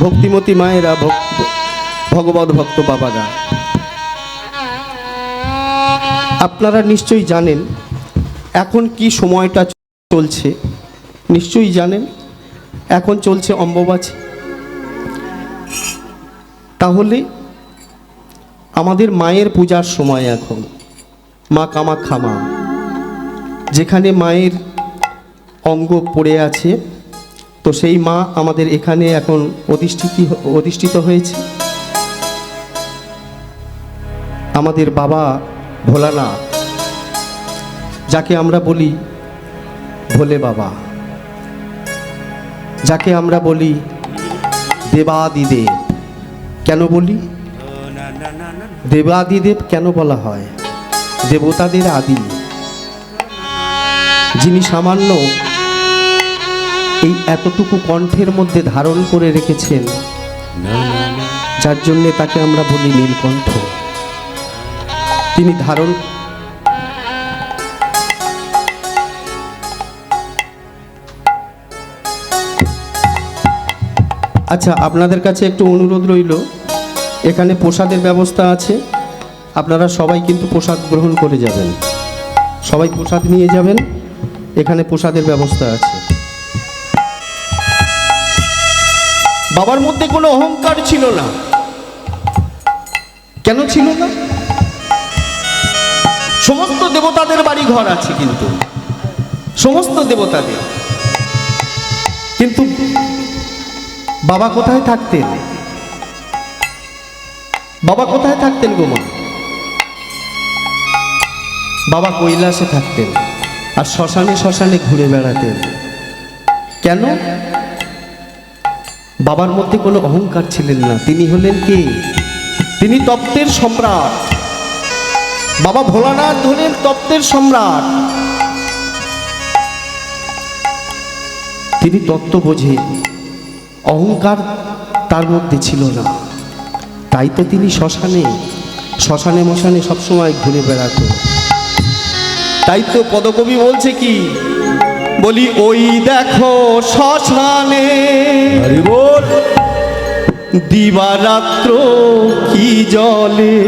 ভক্তিমতী মায়েরা, ভগবত ভক্ত বাবারা, আপনারা নিশ্চয়ই জানেন এখন কি সময়টা চলছে। নিশ্চয়ই জানেন এখন চলছে অম্বুবাচী। তাহলে আমাদের মায়ের পূজার সময় এখন, মা কামাখ্যা মা, যেখানে মায়ের অঙ্গ পড়ে আছে, তো সেই মা আমাদের এখানে এখন অধিষ্ঠিত হয়েছে। আমাদের বাবা ভোলানাথ, যাকে আমরা বলি ভোলে বাবা, যাকে আমরা বলি দেবাদিদেব। কেন বলি দেবাদিদেব? কেন বলা হয়? দেবতাদের আদি, যিনি সামান্য এই এতটুকু কণ্ঠের মধ্যে ধারণ করে রেখেছেন, যার জন্যে তাকে আমরা বলি নীলকণ্ঠ। তিনি ধারণ আচ্ছা, আপনাদের কাছে একটু অনুরোধ রইল, এখানে প্রসাদের ব্যবস্থা আছে, আপনারা সবাই কিন্তু প্রসাদ গ্রহণ করে যাবেন, সবাই প্রসাদ নিয়ে যাবেন, এখানে প্রসাদের ব্যবস্থা আছে। বাবার মধ্যে কোনো অহংকার ছিল না। কেন ছিল না? সমস্ত দেবতাদের বাড়ি ঘর আছে, কিন্তু সমস্ত দেবতাদের, কিন্তু বাবা কোথায় থাকতেন? বাবা কোথায় থাকতেন গো মা? বাবা কৈলাসে থাকতেন, আর শ্মশানে শ্মশানে ঘুরে বেড়াতেন। কেন? বাবার মধ্যে কোনো অহংকার ছিলেন না। তিনি হলেন কে? তিনি তত্ত্বের সম্রাট। বাবা ভোলানাথ হলেন তত্ত্বের সম্রাট। তিনি তত্ত্ব বোঝেন, অহংকার তার মধ্যে ছিল না। তাই তো তিনি শ্মশানে মশানে সবসময় ঘুরে বেড়াত। তাই তো পদকবি বলছে কি, বলি ওই দেখো শ্মশানে দিবারাত্র কি জলে,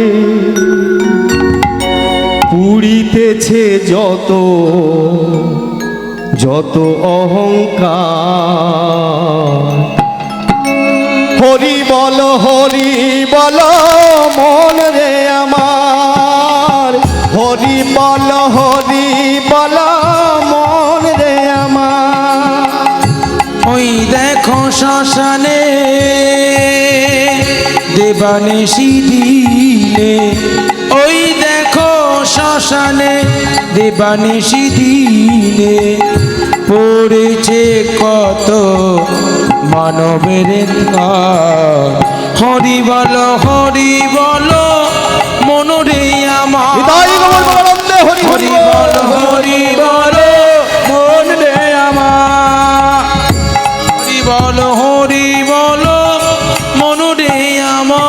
পুড়িতেছে যত যত অহংকার। হরি বল মন রে আমার, হরি বল মন রে আমার। ওই দেখো শ্মশানে দেবানিশি দিলে, ওই দেখো শ্মশানে দেবানিশি দিলে, পড়েছে কত মানবের গান। হরি বল মনরে আমার, হরি বল মন রে আমার, হরি বল মনরে আমার।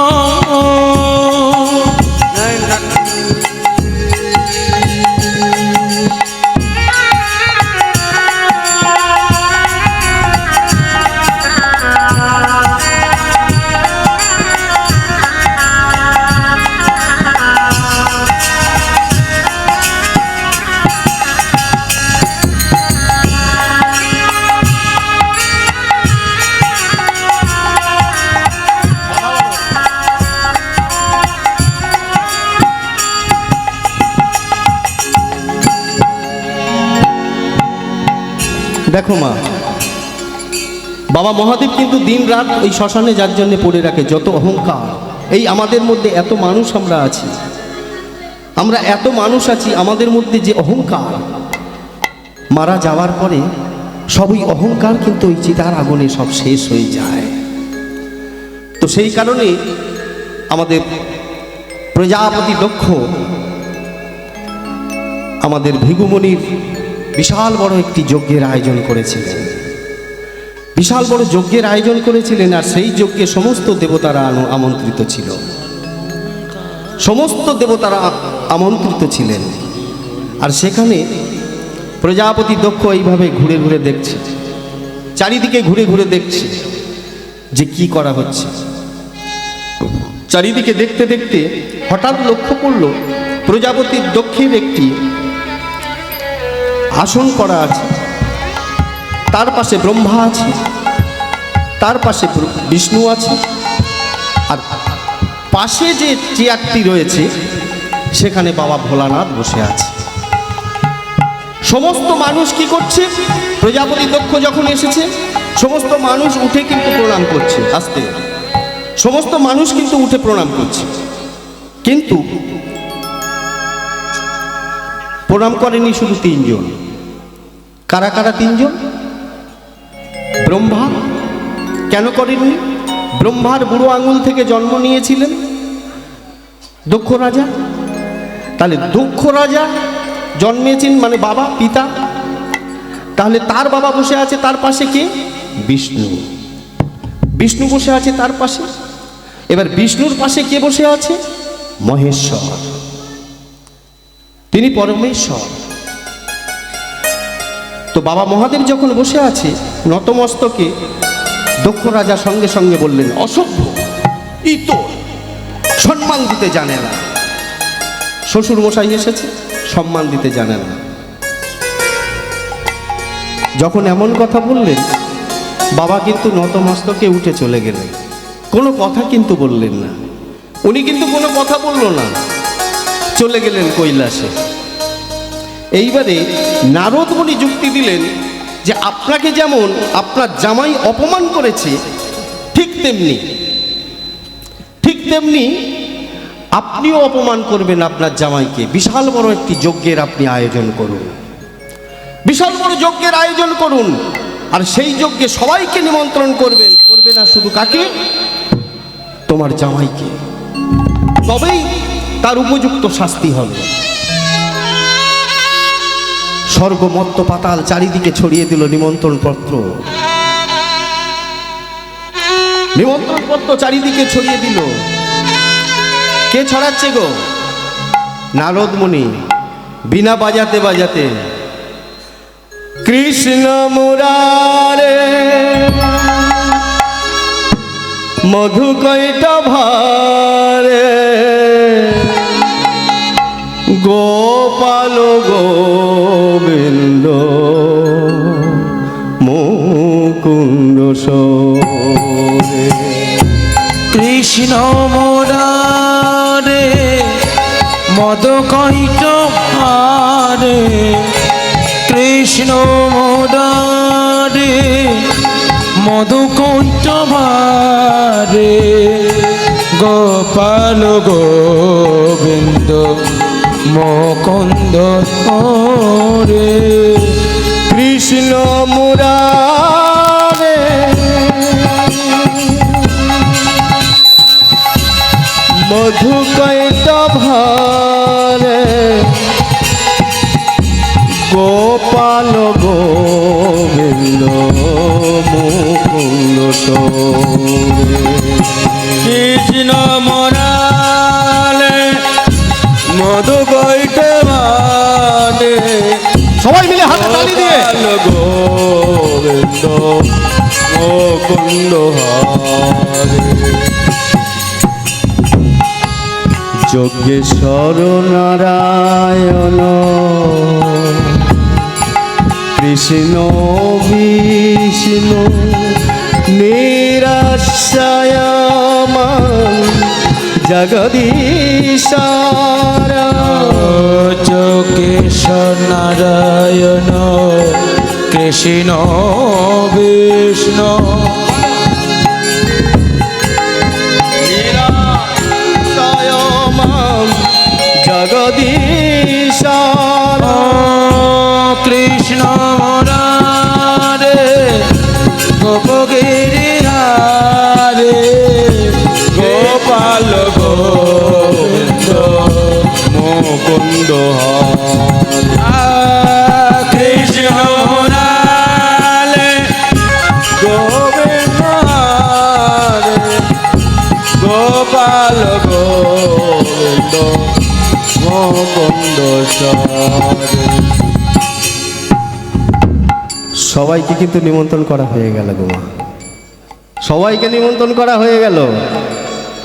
দেখো মা, বাবা মহাদেব কিন্তু দিন রাত ওই শ্মশানে যার জন্য পড়ে রাখে। যত অহংকার, এই আমাদের মধ্যে এত মানুষ আমরা আছি, আমরা এত মানুষ আছি, আমাদের মধ্যে যে অহংকার, মারা যাওয়ার পরে সবই অহংকার কিন্তু ওই চিতার আগুনে সব শেষ হয়ে যায়। তো সেই কারণে আমাদের প্রজাপতি দক্ষ আমাদের ভৃগুমুনির বিশাল বড় একটি যজ্ঞের আয়োজন করেছিলেন, বিশাল বড় যজ্ঞের আয়োজন করেছিলেন। আর সেই যজ্ঞে সমস্ত দেবতারা আমন্ত্রিত ছিল, সমস্ত দেবতারা আমন্ত্রিত ছিলেন। আর সেখানে প্রজাপতি দক্ষ এইভাবে ঘুরে ঘুরে দেখছে, চারিদিকে ঘুরে ঘুরে দেখছে। যে কি করা হচ্ছে। চারিদিকে দেখতে দেখতে হঠাৎ লক্ষ্য করল প্রজাপতির দক্ষিণ একটি আসন করা আছে, তার পাশে ব্রহ্মা আছে, তার পাশে বিষ্ণু আছে, আর পাশে যে চেয়ারটি রয়েছে সেখানে বাবা ভোলানাথ বসে আছে। সমস্ত মানুষ কি করছে, প্রজাপতি দক্ষ যখন এসেছে সমস্ত মানুষ উঠে কিন্তু প্রণাম করছে, আস্তে সমস্ত মানুষ কিন্তু উঠে প্রণাম করছে, কিন্তু প্রণাম করেনি শুধু তিনজন। কারা কারা তিনজন? ব্রহ্মা। কেন করেননি? ব্রহ্মার বুড়ো আঙুল থেকে জন্ম নিয়েছিলেন দক্ষ রাজা, তাহলে দক্ষ রাজা জন্মেছেন মানে বাবা পিতা, তাহলে তার বাবা বসে আছে তার পাশে কে? বিষ্ণু। বিষ্ণু বসে আছে তার পাশে। এবার বিষ্ণুর পাশে কে বসে আছে? মহেশ্বর, তিনি পরমেশ্বর। তো বাবা মহাদেব যখন বসে আছে নতমস্তকে, দক্ষ রাজা সঙ্গে সঙ্গে বললেন, অসভ্য, ইতর, সম্মান দিতে জানে না। শ্বশুর মশাই এসেছে, সম্মান দিতে জানে না। যখন এমন কথা বললেন বাবা কিন্তু নতমস্তকে উঠে চলে গেলেন, কোনো কথা কিন্তু বললেন না। উনি কিন্তু কোনো কথা বলল না, চলে গেলেন কৈলাসে। এইবারে নারদ মুনি যুক্তি দিলেন যে আপনাকে যেমন আপনার জামাই অপমান করেছে ঠিক তেমনি আপনিও অপমান করবেন আপনার জামাইকে। বিশাল বড় একটি যজ্ঞের আপনি আয়োজন করুন, বিশাল বড় যজ্ঞের আয়োজন করুন, আর সেই যজ্ঞে সবাইকে নিমন্ত্রণ করবেন। করবে না শুধু কাকে? তোমার জামাইকে, তবেই তার উপযুক্ত শাস্তি হবে। স্বর্গ মত্ত পাতাল চারিদিকে ছড়িয়ে দিল নিমন্ত্রণ পত্র, নিমন্ত্রণ পত্র চারিদিকে ছড়িয়ে দিল। কে ছড়াচ্ছে গো? নারদ মুনি বিনা বাজাতে বাজাতে, কৃষ্ণ মুরারে মধু কৈটভারে গোপাল গোবিন্দ মুকুন্দ সরে। কৃষ্ণ মুরারে মদ কৈটভারে, কৃষ্ণ মুরারে মদ কৈটভারে গোপাল গোবিন্দ মুকুন্দ সরে। কৃষ্ণ মুরারে মধু কৈটভারে গোপাল গোবিন্দ মুকুন্দ সরে। কৃষ্ণ মুরারে মধু কৈটভারে, সবাই মিলে হাতে তালি দিয়ে গোবিন্দ মুকুন্দ হরে। যজ্ঞেশ্বর নারায়ণ কৃষ্ণ বিষ্ণু নিরাশ্রয়মান জগদীশ্বর। যোগেশ্বর নারায়ণ কৃষ্ণ বিষ্ণু নিরাশ্রয়মান জগদীশ্বর। কৃষ্ণ মুরারে গোপগিরিহারে গোপাল গোবিন্দ মুকুন্দ হরে। কৃষ্ণ মুরারে গোবিন্দ হরে গোপাল গোবিন্দ মুকুন্দ সরে। সবাইকে কিন্তু নিমন্ত্রণ করা হয়ে গেল গো মা, সবাইকে নিমন্ত্রণ করা হয়ে গেল,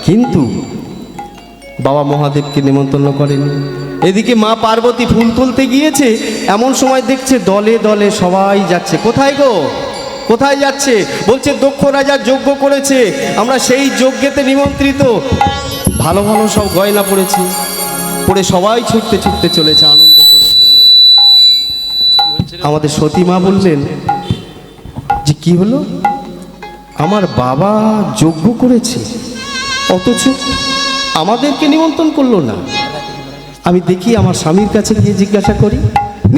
কিন্তু বাবা মহাদেবকে নিমন্ত্রণ করেনি। এদিকে মা পার্বতী ফুল তুলতে গিয়েছে, এমন সময় দেখছে দলে দলে সবাই যাচ্ছে। কোথায় গো, কোথায় যাচ্ছে? বলছে দক্ষ রাজা যজ্ঞ করেছে, আমরা সেই যজ্ঞেতে নিমন্ত্রিত। ভালো ভালো সব গয়না পড়েছে, পরে সবাই ছুটতে ছুটতে চলেছে আনন্দ করে। আমাদের সতী মা বললেন যে কি হলো, আমার বাবা যজ্ঞ করেছে অথচ আমাদেরকে নিমন্ত্রণ করলো না। আমি দেখি আমার স্বামীর কাছে গিয়ে জিজ্ঞাসা করি,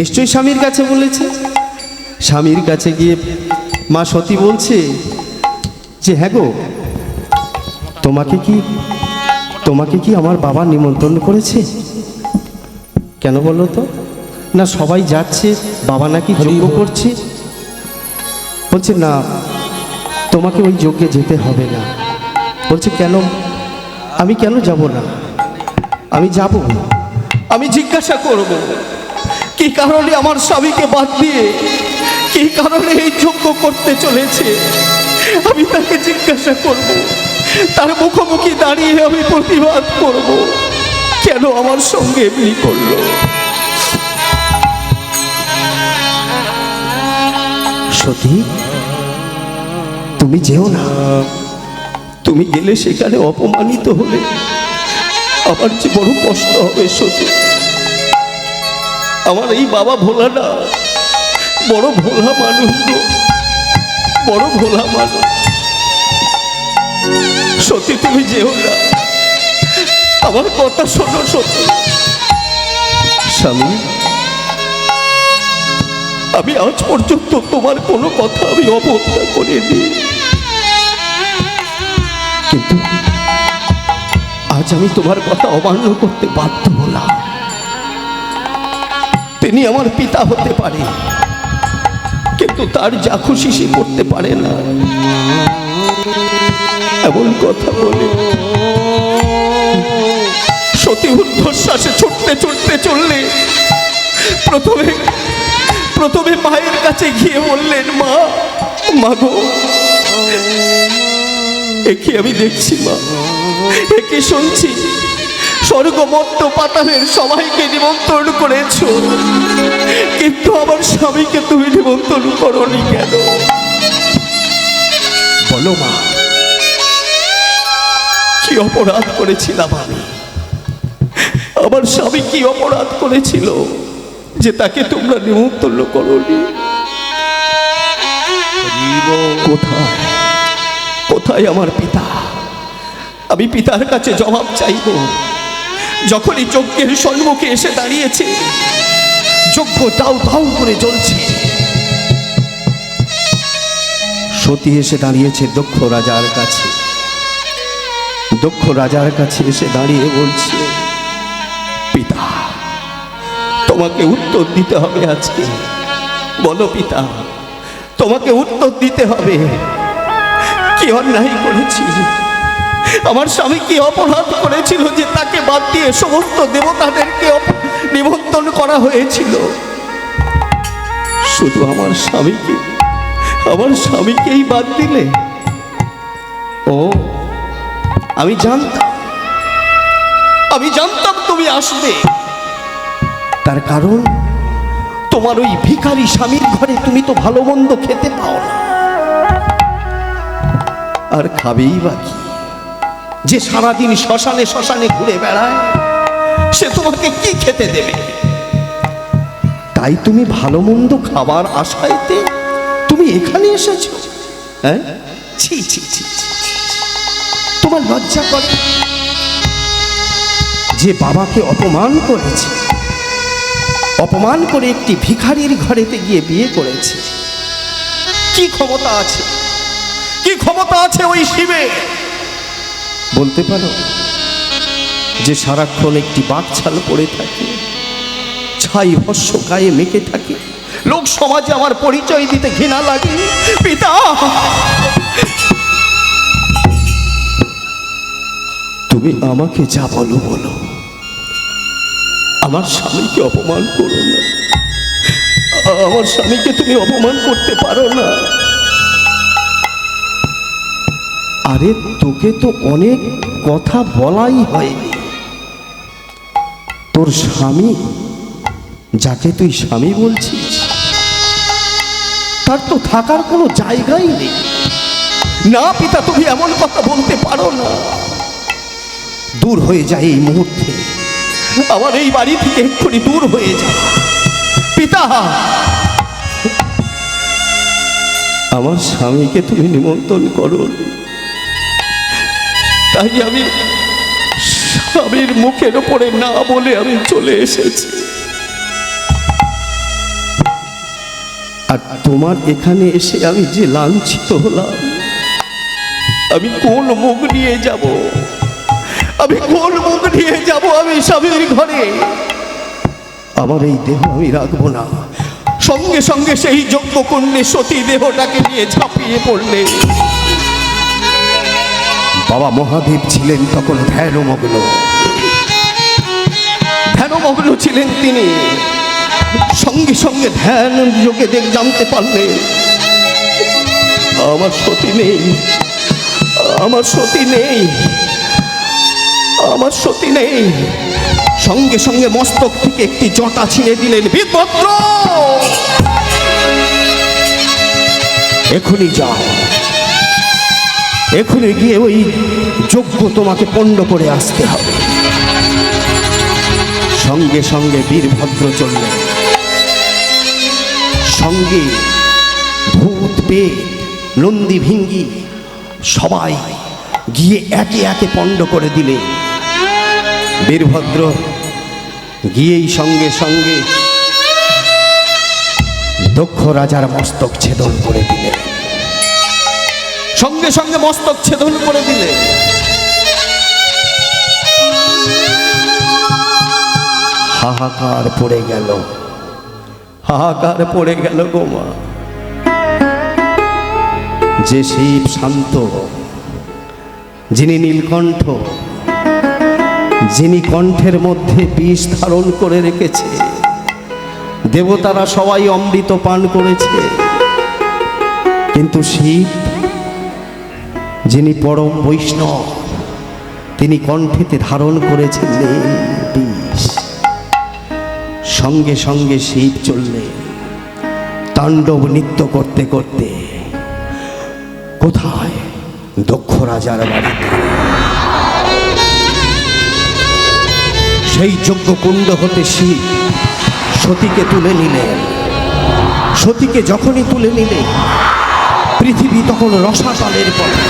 নিশ্চয়ই স্বামীর কাছে বলেছে। স্বামীর কাছে গিয়ে মা সতী বলছে যে হ্যাঁ গো, তোমাকে কি আমার বাবা নিমন্ত্রণ করেছে? কেন বলো তো? না সবাই যাচ্ছে, বাবা নাকি যজ্ঞ করছে। বলছে না, তোমাকে ওই যজ্ঞে যেতে হবে না। বলছে কেন? আমি কেন যাব না? আমি যাব, আমি জিজ্ঞাসা করব কি কারণে আমার স্বামীকে বাদ দিয়ে কি কারণে এই যজ্ঞ করতে চলেছে। আমি তাকে জিজ্ঞাসা করব, তার মুখোমুখি দাঁড়িয়ে আমি প্রতিবাদ করব কেন আমার সঙ্গে এমনি করলো। সতী, তুমি যেও না, তুমি গেলে সেখানে অপমানিত হলে আমার যে বড় কষ্ট হবে। সতী, আমার এই বাবা ভোলা না, বড় ভোলা মানুষ গো, বড় ভোলা মানুষ। সতী তুমি যেও না, আমার কথা শোনো। সতী, স্বামী, আমি আজ পর্যন্ত তোমার কোনো কথা আমি অবজ্ঞা করিনি, কিন্তু আজ আমি তোমার কথা অমান্য করতে বাধ্য হলাম। তিনি আমার পিতা হতে পারে, কিন্তু তার যা খুশি সে করতে পারে না, এমন কথা বলে সতী ঊর্ধ্বশ্বাসে ছুটতে ছুটতে চললে প্রথমে মায়ের কাছে গিয়ে বললেন, মা গো, একে আমি দেখছি, মা একে শুনছি, স্বর্গ মর্ত পাতালের সবাইকে নিমন্ত্রণ করেছ, কিন্তু আমার স্বামীকে তুমি নিমন্ত্রণ করনি কেন? বলো মা, কি অপরাধ করেছিলাম আমি? আমার স্বামী কি অপরাধ করেছিল যে তাকে তোমরা নিমন্ত্রণ করনি? কোথায় আমার পিতা? আমি পিতার কাছে জবাব চাইব। যখনই যজ্ঞের সম্মুখে এসে দাঁড়িয়েছে, যজ্ঞ দাউ দাউ করে জ্বলছে, সতী এসে দাঁড়িয়েছে দক্ষ রাজার কাছে। দক্ষ রাজার কাছে এসে দাঁড়িয়ে বলছে, পিতা, তোমাকে উত্তর দিতে হবে আজকে। বলো পিতা, তোমাকে উত্তর দিতে হবে। কি অন্যায় করেছি? আমার স্বামী কি অপরাধ করেছিল যে তাকে বাদ দিয়ে সমস্ত দেবতাদেরকে নিমন্ত্রণ করা হয়েছিল? শুধু আমার স্বামীকেই বাদ দিলে? ও, আমি জানতাম তুমি আসবে। তার কারণ তোমার ওই ভিখারি স্বামীর ঘরে তুমি তো ভালো মন্দ খেতে পাও না, আর খাবেই বাকি। যে সারাদিন শ্মশানে শ্মশানে ঘুরে বেড়ায়, সে তোমাকে কি খেতে দেবে? তাই তুমি ভালো মন্দ খাবার আশাইতে তুমি এখানে এসেছো? হ্যাঁ, ছি ছি ছি, তোমার লজ্জা করে? যে বাবাকে অপমান করেছে, অপমান করে একটি ভিখারির ঘরেতে গিয়ে বিয়ে করেছে, কি ক্ষমতা আছে, কি ক্ষমতা আছে ওই শিবে? বলতে পারো যে সারাক্ষণ একটি বাকছাল পড়ে থাকে, ছাই ভস্য গায়ে মেখে থাকে, লোক সমাজে আমার পরিচয় দিতে ঘৃণা লাগে? পিতা, তুমি আমাকে যা বলো বলো, আমার স্বামীকে অপমান করো না। আমার স্বামীকে তুমি অপমান করতে পারো না। আরে তোকে তো অনেক কথা বলাই হয়নি। তোর স্বামী, যাকে তুই স্বামী বলছিস, তার তো থাকার কোনো জায়গাই নেই। না পিতা, তুমি এমন কথা বলতে পারো না। দূর হয়ে যায় এই মুহূর্তে, আমার এই বাড়ি থেকে এক্ষুনি দূর হয়ে যায়। পিতা, আমার স্বামীকে তুমি নিমন্ত্রণ করো, তাই আমি স্বামীর মুখের ওপরে না বলে আমি চলে এসেছি। আর তোমার এখানে এসে আমি যে লাঞ্ছিত হলাম, আমি কোন মুখ নিয়ে যাব? আমি কোন মুখ নিয়ে যাব? আমি স্বামীর ঘরে আমার এই দেহ আমি রাখবো না। সঙ্গে সঙ্গে সেই যজ্ঞকুণ্ডে সতী দেহটাকে নিয়ে ঝাঁপিয়ে পড়লে। বাবা মহাদেব ছিলেন তখন ধ্যানমগ্ন ছিলেন তিনি। সঙ্গে সঙ্গে ধ্যান যোগে জানতে পারলেন আমার সতী নেই, আমার সতী নেই, আমার সতী নেই। সঙ্গে সঙ্গে মস্তক থেকে একটি জটা ছিঁড়ে দিলেন। বীরভদ্র, এখনই যাও, এখনই গিয়ে ওই যজ্ঞ তোমাকে পণ্ড করে আসতে হবে। সঙ্গে সঙ্গে বীরভদ্র চললেন। সঙ্গে ভূত পেট নন্দী ভিঙ্গি সবাই গিয়ে একে একে পণ্ড করে দিলে। বীরভদ্র গিয়েই সঙ্গে সঙ্গে দক্ষ রাজার মস্তক ছেদন করে দিলে। সঙ্গে সঙ্গে মস্তক ছেদন করে দিলে। হাহাকার পড়ে গেল, হাহাকার পড়ে গেল গো মা। যে শিব শান্ত, যিনি নীলকণ্ঠ, যিনি কণ্ঠের মধ্যে বিষ ধারণ করে রেখেছে, দেবতারা সবাই অমৃত পান করেছে, কিন্তু শিব, যিনি পরম বৈষ্ণব, তিনি কণ্ঠেতে ধারণ করেছেন নীল বিষ। সঙ্গে সঙ্গে শিব চললে তাণ্ডব নৃত্য করতে করতে। কোথায়? দক্ষ রাজার বাড়িতে। সেই যজ্ঞকুণ্ড হতে শিব সতীকে তুলে নিলেন। সতীকে যখনই তুলে নিলেন, পৃথিবী তখন রসাতলের পথে।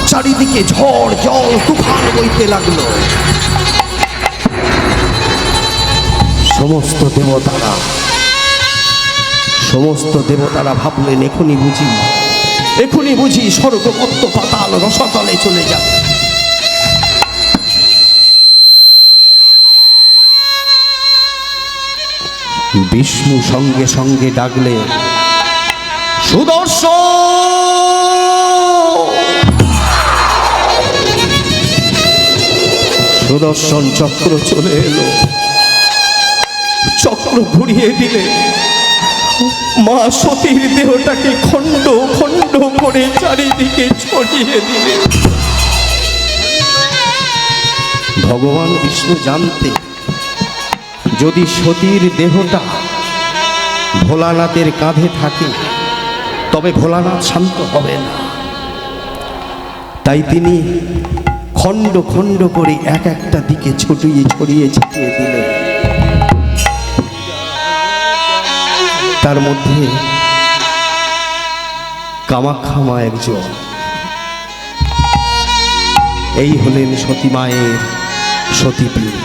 চারিদিকে ঝড় জল তুফান বইতে লাগলো। সমস্ত দেবতারা ভাবলেন এখনই বুঝি স্বর্গ মত্ত পাতাল রসাতলে চলে যাবে। বিষ্ণু সঙ্গে সঙ্গে ডাকলে, সুদর্শন! সুদর্শন চক্র চলে এলো। চক্র ঘুরিয়ে দিলে মা সতীর দেহটাকে খণ্ড খণ্ড করে চারিদিকে ছড়িয়ে দিলে। ভগবান বিষ্ণু জানতে, যদি সতীর দেহটা ভোলানাথের কাঁধে থাকে তবে ভোলানাথ শান্ত হবে না। তাই তিনি খণ্ড খণ্ড করে এক একটা দিকে ছড়িয়ে ছিটিয়ে দিলেন। তার মধ্যে কামাখ্যা মা একজন। এই হলেন সতী মায়ের সতীপীঠ।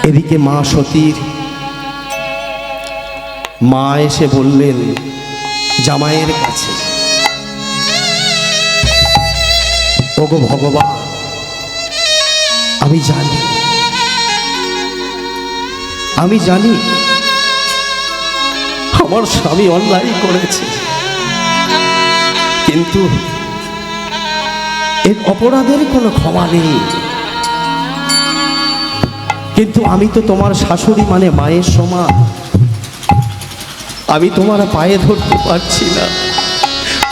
এদিকে মা সতীর মা এসে বললেন জামাইয়ের কাছে, ওগো ভগবান, আমি জানি আমার স্বামী অন্যায় করেছে, কিন্তু এর অপরাধের কোনো ক্ষমা নেই। কিন্তু আমি তো তোমার শাশুড়ি, মানে মায়ের সমান। আমি তোমার পায়ে ধরতে পারছি না,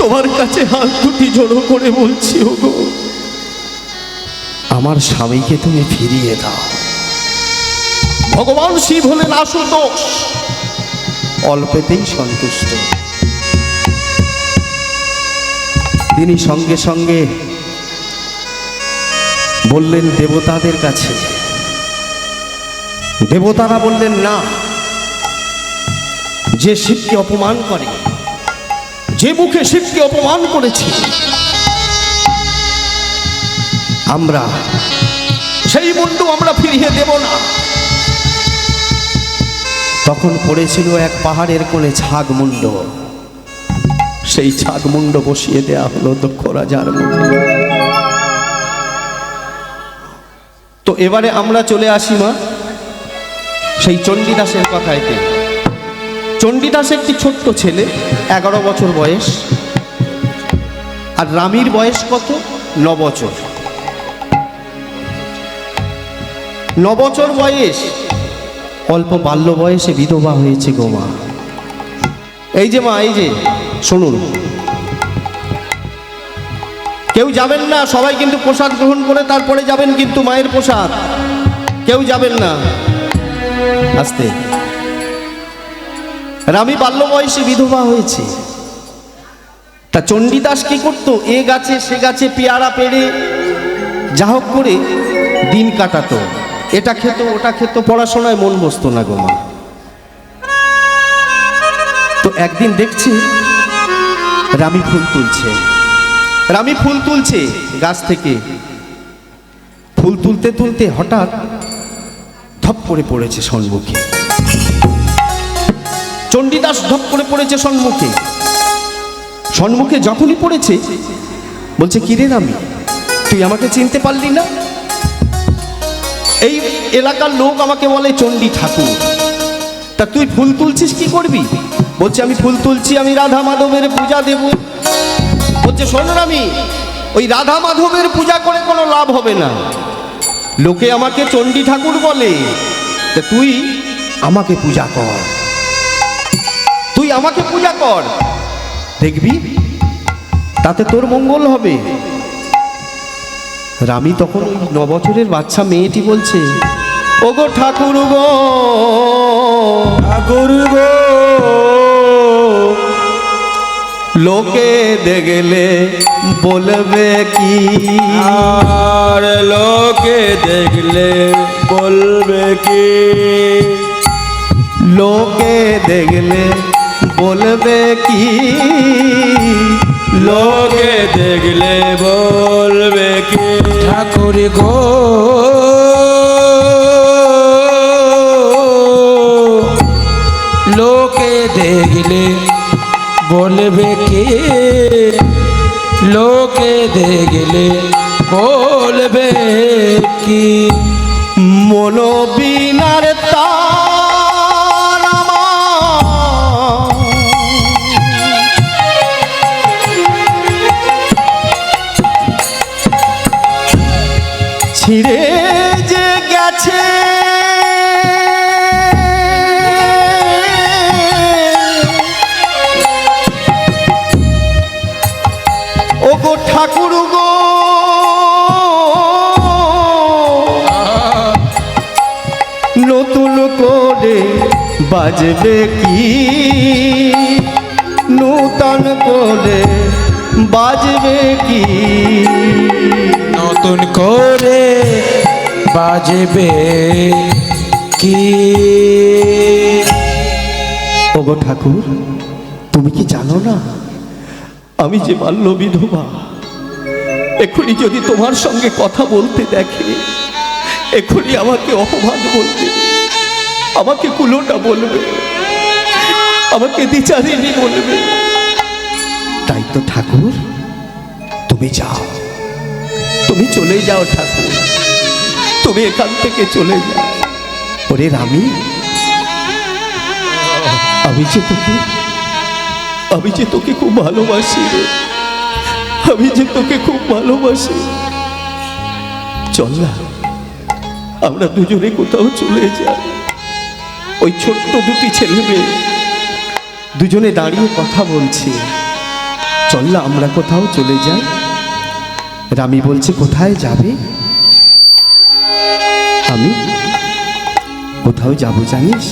তোমার কাছে হাত দুটি জড়ো করে বলছি, ওগো আমার স্বামীকে তুমি ফিরিয়ে দাও। ভগবান শিব হলেন আশুতোষ, অল্পেতেই সন্তুষ্ট। তিনি সঙ্গে সঙ্গে বললেন দেবতাদের কাছে। দেবতারা বললেন, না, যে শিবকে অপমান করে, যে মুখে শিবকে অপমান করেছে, আমরা সেই মুন্ডু আমরা ফিরিয়ে দেব না। তখন পড়েছিল এক পাহাড়ের কোণে ছাগমুণ্ড, সেই ছাগমুণ্ড বসিয়ে দেয়া হলো দক্ষ রাজার মুখে। তো এবারে আমরা চলে আসি মা সেই চণ্ডীদাসের কথাইতে। চণ্ডীদাস একটি ছোট্ট ছেলে, 11 বছর বয়স, আর রামীর বয়স কত? 9 বছর। 9 বছর বয়স, অল্প বাল্য বয়সে বিধবা হয়েছে গো মা। এই যে মা, এই যে শুনুন, কেউ যাবেন না, সবাই কিন্তু প্রসাদ গ্রহণ করে তারপরে যাবেন, কিন্তু মায়ের প্রসাদ কেউ যাবেন না, আস্তে। রামী বাল্য বয়সে বিধবা হয়েছে। তা চণ্ডীদাস কি করতো? এ গাছে সে গাছে পেয়ারা পেড়ে যা হোক করে দিন কাটাতো, এটা খেত ওটা খেত, পড়াশোনায় মন বসতো না গো মা। তো একদিন দেখছি রামী ফুল তুলছে, রামী ফুল তুলছে গাছ থেকে। ফুল তুলতে তুলতে হঠাৎ ধপ করে পড়েছে সম্মুখে। চণ্ডীদাস ধপ করে পড়েছে সম্মুখে। সম্মুখে যখনই পড়েছে বলছে, কিরে রামী, তুই আমাকে চিনতে পারলি না? এই এলাকার লোক আমাকে বলে চণ্ডী ঠাকুর, তা তুই ফুল তুলছিস কি করবি? বলছে, আমি ফুল তুলছি, আমি রাধা মাধবের পূজা দেব। বলছে, শোন রামী, ওই রাধা মাধবের পূজা করে কোনো লাভ হবে না, লোকে আমাকে চণ্ডী ঠাকুর বলে, তা তুই আমাকে পূজা কর, তুই আমাকে পূজা কর, দেখবি তাতে তোর মঙ্গল হবে। রামী তখন ওই 9 বছরের বাচ্চা মেয়েটি বলছে, ওগো ঠাকুর গো, ঠাকুর গো, লোকে দেখলে বলবে কি, আর লোকে দেখলে বলবে কি, লোকে দেখলে বলবে কি, লোকে দেখলে বলবে কি, ঠাকুর গো, লোকে দেখলে বলবে কে, লোকে দেখলে বলবে কি, মনোবিনার তার আমার, ছিঁড়ে যে গেছে ওগো ঠাকুর গো, নতুন করে বাজবে কি, নূতন করে বাজবে কি, নতুন করে বাজবে কি। ওগো ঠাকুর, তুমি কি জানো না আমি যে বাল্য বিধবা, এখনই যদি তোমার সঙ্গে কথা বলতে দেখে এখনই আমাকে অপমান বলবে, আমাকে কুলোটা বলবে, আমাকে দ্বিচারিণী বলবে। তাই তো ঠাকুর, তুমি যাও, তুমি চলে যাও ঠাকুর, তুমি এখান থেকে চলে যাও। ওরে রামী, আমি যে তোকে খুব ভালোবাসি রে, আমি যে তোকে খুব ভালোবাসি। চল না, আমরা দুজনে কোথাও চলে যাই। ওই ছোট্ট দুটি ছেলে মেয়ে দুজনে দাঁড়িয়ে কথা বলছে। চল না আমরা কোথাও চলে যাই। রামী বলছে, কোথায় যাবে? আমি কোথাও যাব জানিস?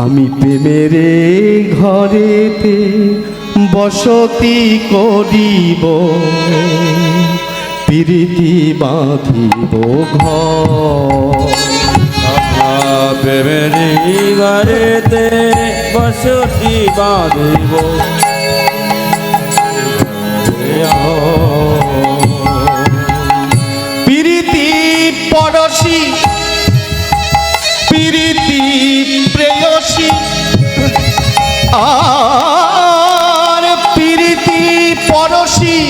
আমি প্রেমের ঘরেতে বসতি করিব, প্রীতি বাঁধিব ঘর। প্রেমের ঘরেতে বসতি বাঁধিব, প্রীতি পরশী, প্রীতি প্রেয়সী, আর প্রীতি পরশী,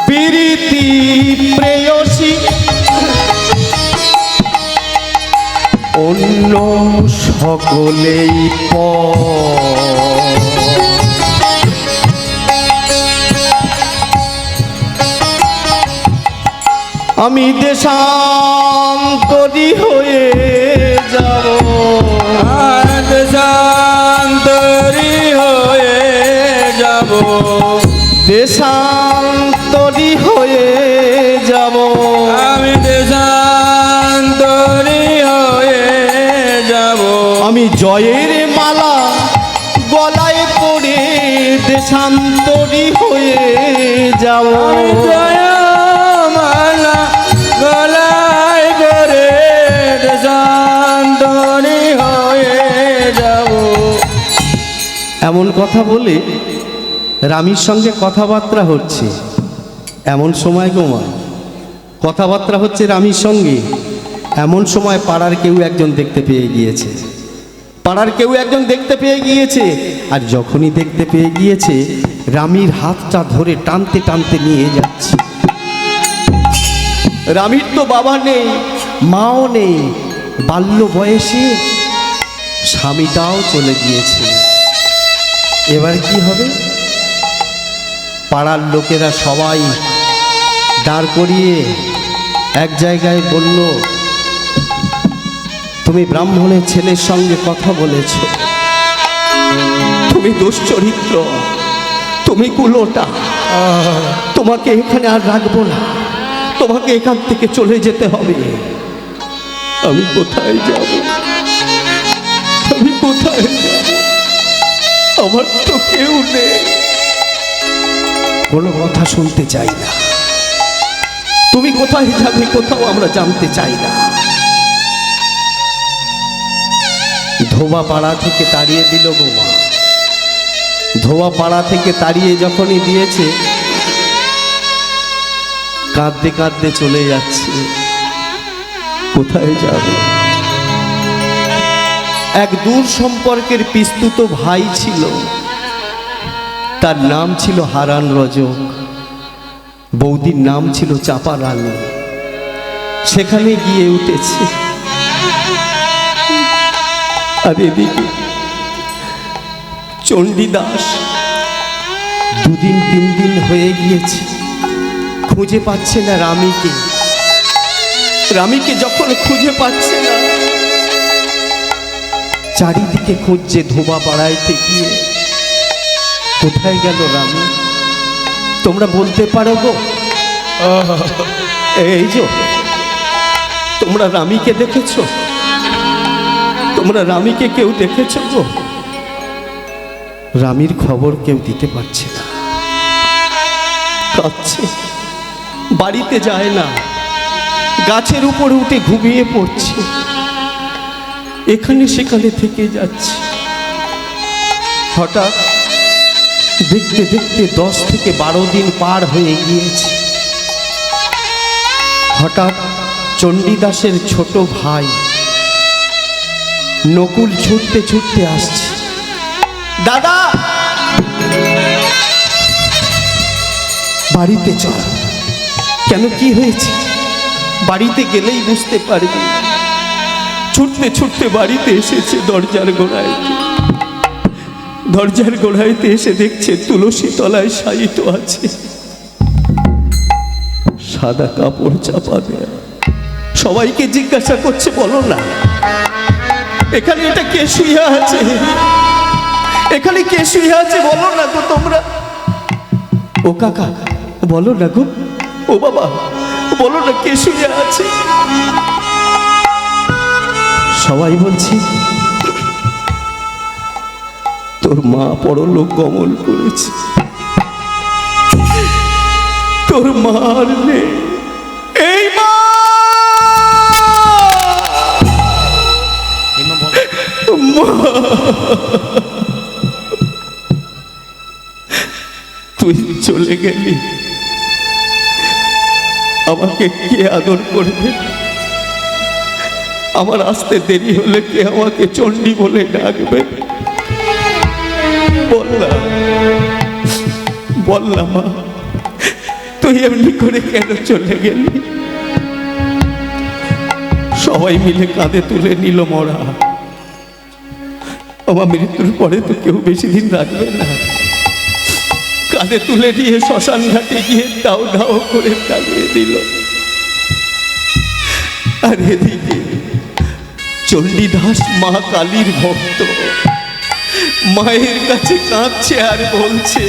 প্রীতি প্রেয়সী, অন্য সকলেই পর। আমি দেশান্তরী হয়ে যাব, দেশান্তরী হয়ে যাব, দেশান্তরী হয়ে যাব। আমি দেশান্তরী হয়ে যাব। আমি জয়ের মালা গলায় পড়ে দেশান্তরী হয়ে যাব। আমি জয়মালা গলায় পরে দেশান্তরী হয়ে যাব। এমন কথা বলে রামীর সঙ্গে কথাবার্তা হচ্ছে। এমন সময় গোমা কথাবার্তা হচ্ছে রামীর সঙ্গে, এমন সময় পাড়ার কেউ একজন দেখতে পেয়ে গিয়েছে। পাড়ার কেউ একজন দেখতে পেয়ে গিয়েছে, আর যখনই দেখতে পেয়ে গিয়েছে রামীর হাতটা ধরে টানতে টানতে নিয়ে যাচ্ছে। রামীর তো বাবা নেই, মাও নেই, বাল্য বয়সে স্বামীটাও চলে গিয়েছে। এবার কি হবে? পাড়ার লোকেরা সবাই দাঁড় করিয়ে এক জায়গায় বলল, তুমি ব্রাহ্মণের ছেলের সঙ্গে কথা বলেছ, তুমি দুশ্চরিত্র, তুমি কুলোটা, তোমাকে এখানে আর রাখবো না, তোমাকে এখান থেকে চলে যেতে হবে। আমি কোথায় যাব? আমি কোথায় যাব? আমার তো কেউ নেই, কোনো কথা শুনতে চাই না। তুমি কোথায় যাবে কোথাও আমরা জানতে চাই না। ধোবা পাড়া থেকে তাড়িয়ে দিল গোমা। ধোবা পাড়া থেকে তাড়িয়ে যখনই দিয়েছে, কাঁদতে কাঁদতে চলে যাচ্ছে। কোথায় যাবে? এক দূর সম্পর্কের পিস্তুত ভাই ছিল, তার নাম ছিল হারান রজক, বৌদির নাম ছিল চাপা রানী। সেখানে গিয়ে উঠেছে। আর এদিকে চণ্ডীদাস দুদিন তিন দিন হয়ে গিয়েছে, খুঁজে পাচ্ছে না রামীকে। রামীকে যখন খুঁজে পাচ্ছে না, চারিদিকে খুঁজছে ধোবা পাড়াইতে গিয়ে। কোথায় গেল রামী? তোমরা বলতে পারো গো? এই যে তোমরা রামীকে দেখেছো? তোমরা রামীকে কেউ দেখেছো গো? রামীর খবর কেউ দিতে পারছে না, কাঁদছে, বাড়িতে যায় না, গাছের উপরে উঠে ঘুমিয়ে পড়ছে, এখানে সেখানে থেকে যাচ্ছে। হঠাৎ দেখতে দেখতে 10 থেকে 12 দিন পার হয়ে গিয়েছে। হঠাৎ চণ্ডীদাসের ছোট ভাই নকুল ছুটতে ছুটতে আসছে। দাদা, বাড়িতে চল। কেন, কি হয়েছে? বাড়িতে গেলেই বুঝতে পারবি। ছুটতে ছুটতে বাড়িতে এসেছে। দরজার গোড়াইতে এসে দেখছে তুলসী তলায় শায়িত আছে, সাদা কাপড় চাপা দেয়া, সবাইকে জিজ্ঞাসা করছে, বলো না এখানে এটা কে শুয়ে আছে, এখানে কে শুয়ে আছে, বলো না গো তোমরা। ও কাকা বলো না গো, ও বাবা বলো না কে শুয়ে আছে। সবাই বলছি তোর মা পরলোক গমন করেছে, তোর মার নেই। এই মা তুই চলে গেলি, আমাকে কে আদর করবে, আমার আসতে দেরি হলে কে আমাকে চণ্ডী বলে ডাকবে। বললাম মা তুই এমনি করে কেন চলে গেলি। সবাই মিলে কাঁধে তুলে নিল মরা। আমার মৃত্যুর পরে তো কেউ বেশি দিন রাখবে না। কাঁধে তুলে নিয়ে শ্মশান ঘাটে গিয়ে দাও দাও করে টাঙিয়ে দিল। আর এদিকে চণ্ডীদাস মা কালীর ভক্ত মায়ের কাছে কাঁদছে আর বলছে,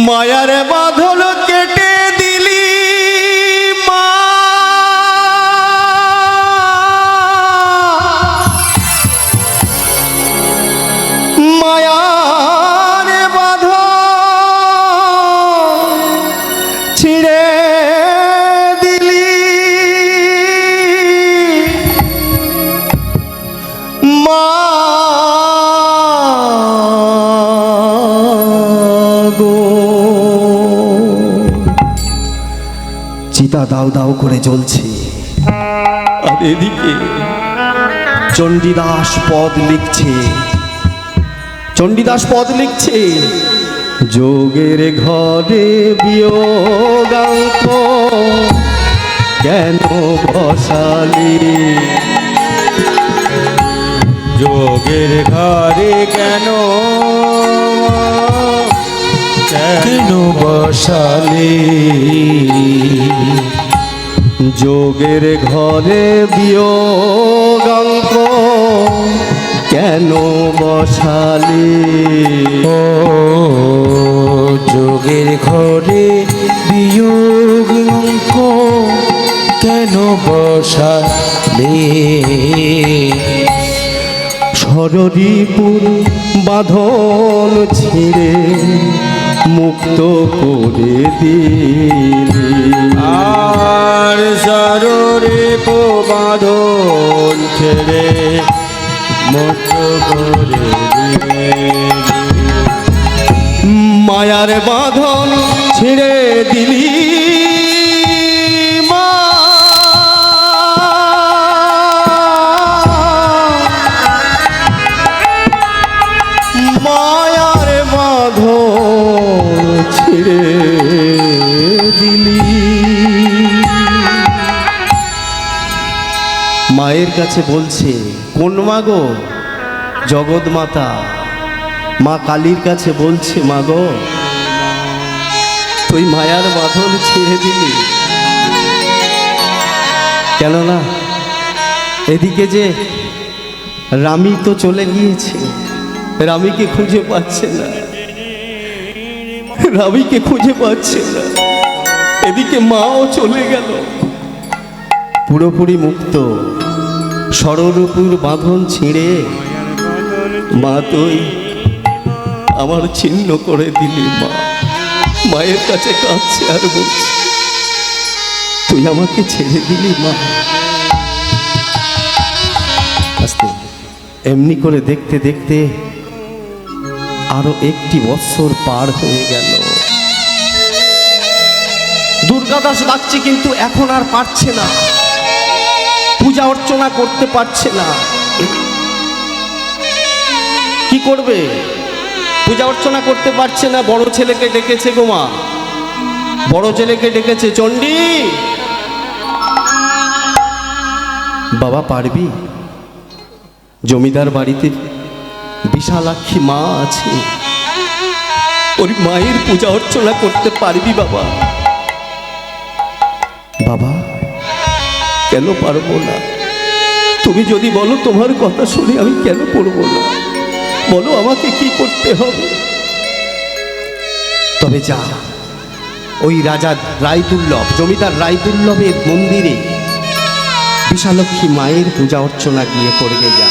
মায়ার বাঁধন কেটে দিলি মা, মায়ার বাঁধন ছিঁড়ে দিলি মা গো। চিতা দাও দাও করে জ্বলছে, আর এদিকে চণ্ডীদাস পদ লিখছে, চণ্ডীদাস পদ লিখছে, যোগের ঘরে বিয়োগাঙ্ক কেন বসালি, যোগের ঘরে কেন কেন বসালে, যোগের ঘরে বিয়োগাঙ্ক কেন বসালি। ও যোগের ঘরে বিয়োগ অঙ্ক কেন বসালে, শরীরপুর বাঁধন ছিঁড়ে মুক্ত করে দিলি, আর সররে বাঁধন ছেড়ে মুক্ত করে দিলে। মায়ার বাঁধন ছিঁড়ে দিলি মা, মায়ার বাঁধন ছিঁড়ে দিলি। মায়ের কাছে বলছে, কোন মা গো, জগৎ মাতা মা কালীর কাছে বলছে, মা গো তুই মায়ার বাঁধন ছেড়ে দিলি। কেননা এদিকে যে রামী তো চলে গিয়েছে, রামীকে খুঁজে পাচ্ছে না, রামীকে খুঁজে পাচ্ছে না। এদিকে মাও চলে গেল, পুরোপুরি মুক্ত। ষড়রূপুর বাঁধন ছিঁড়ে মা তুই আমার ছিন্ন করে দিলি। মা মায়ের কাছে কাঁদছে আর বলছে, তুই আমাকে ছেড়ে দিলি মা। আস্তে এমনি করে দেখতে দেখতে আরো 1টি বৎসর পার হয়ে গেল। দুর্গাদাস ডাকছে কিন্তু এখন আর পারছে না, পূজা অর্চনা করতে পারছে না। কি করবে, পূজা অর্চনা করতে পারছে না। বড় ছেলেকে ডেকেছে গো মা, বড় ছেলেকে ডেকেছে, চণ্ডী বাবা পারবি, জমিদার বাড়িতে বিশালাক্ষী মা আছে, ওই মায়ের পূজা অর্চনা করতে পারবি বাবা। বাবা কেন পারবো না? তুমি যদি বলো তোমার কথা শুনে আমি কেন পড়বো না? বলো আমাকে কি করতে হবে? তবে যা, ওই রাজা রায়দুর্লভ, জমিদার রায়দুর্লভের মন্দিরে বিশালক্ষী মায়ের পূজা অর্চনা গিয়ে করবে যা।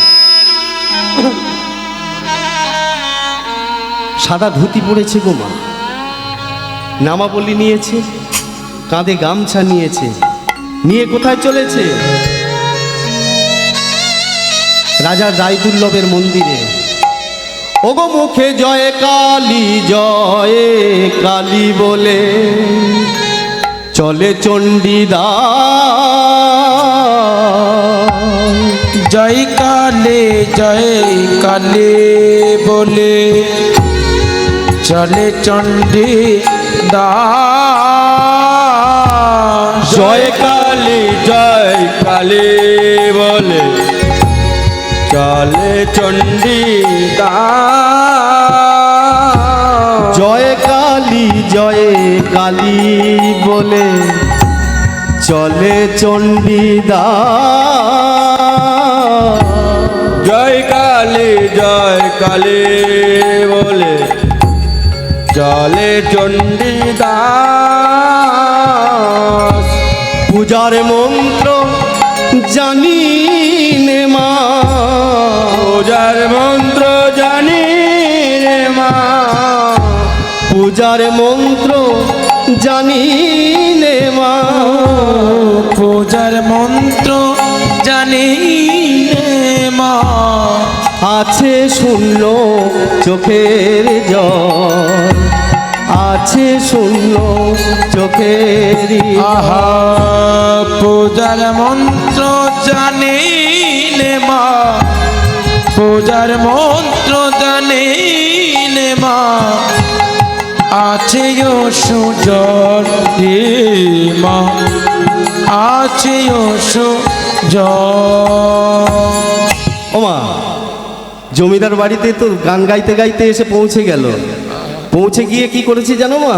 সাদা ধুতি পড়েছে গো মা, নামাবলি নিয়েছে, কাঁধে গামছা নিয়েছে, নিয়ে কোথায় চলেছে? রাজা রায়দুর্লভের মন্দিরে। ওগো মুখে জয় কালী বলে চলে চণ্ডীদা। জয় কালে বলে চলে চণ্ডী দাস। জয় কালী বলে চলে চণ্ডী দাস। জয় কালী বলে চলে চণ্ডীদা। জয় কালী বলে চলে চণ্ডী দাস। পূজার মন্ত্র জানি নে মা, পূজার মন্ত্র জানি রে মা। পূজার মন্ত্র জানি নে মা। পূজার মন্ত্র জানি নে মা। আছে শূন্য চোখের জল, আছে শূন্য চোখের। আহা পূজার মন্ত্র জানি নে মা। পূজার মন্ত্র জানি নে মা। আছে সুজল মা, আছে সুজল। ওমা, জমিদার বাড়িতে তো গান গাইতে গাইতে এসে পৌঁছে গেল। পৌঁছে গিয়ে কি করেছে জানো মা?